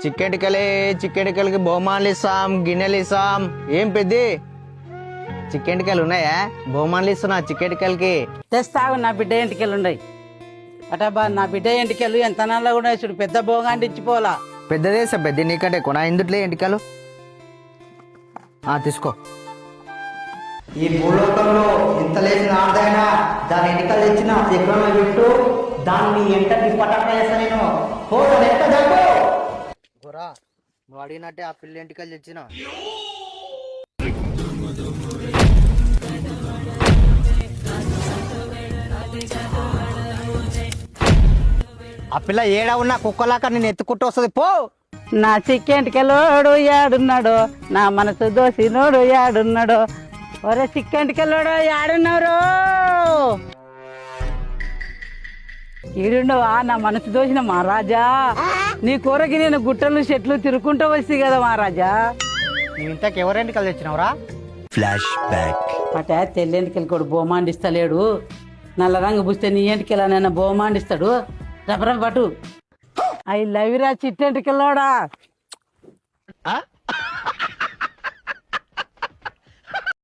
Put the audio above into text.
చిక్కెటికలే చిక్కెటికలకి బహుమానులు ఇస్తాం, గిన్నెలు ఇస్తాం. ఏం పెద్ది చిక్కెంటికలు ఉన్నాయా? బహుమానులు ఇస్తున్నా చిక్కెటికలకి. తెస్తావు నా బిడ్డ ఎంటికెళ్ళు ఉన్నాయి అటబ్బా. నా బిడ్డ ఎంటికెళ్ళు ఎంత నల్లగా ఉన్నాయి చూడు. పెద్ద భోగాంటి ఇచ్చిపోలా. పెద్దదేసా పెద్ద నీకంటే కొనా ఎందుట్లే ఎంటికలు. తీసుకో. ఈ భూలోకంలో ఎంత లేచిన ఆడదైనా దాని ఎంటికలు తెచ్చిన ఎక్కడో పెట్టు, దాన్ని ఎంత పటాక చేస్తా నేను. ఎంత జరుపు గోరా నువ్వు అడిగినట్టే ఆ పిల్ల ఎంటికలు తెచ్చిన. ఆ పిల్ల ఏడా ఉన్నా కుక్కలాక నేను ఎత్తుకుంటూ వస్తుంది పో. నా చిక్కెంటికెళ్ళోడు యాడున్నాడు, నా మనసు దోసినోడు యాడున్నాడు. ఒరే చిక్కెంటికెళ్ళోడు యాడున్నారు? ఈడుండవా నా మనసు దోసిన మహారాజా? నీ కూరకి నేను గుట్టలు చెట్లు తిరుక్కుంటూ వస్తే కదా మహారాజా. నువ్వు ఇంతకు ఎవరెంటికలు తెచ్చినావురా? Flash back. అట తెల్లెంటికెళ్ళి కూడా బోమాండిస్తలేడు. నల్ల రంగు పూస్తే నీ ఎంటికెళ్ళనైనా బోమాండిస్తాడు. రబరం పట్టు. ఐ లవ్ రా చిట్టెంటికెళ్ళోడా.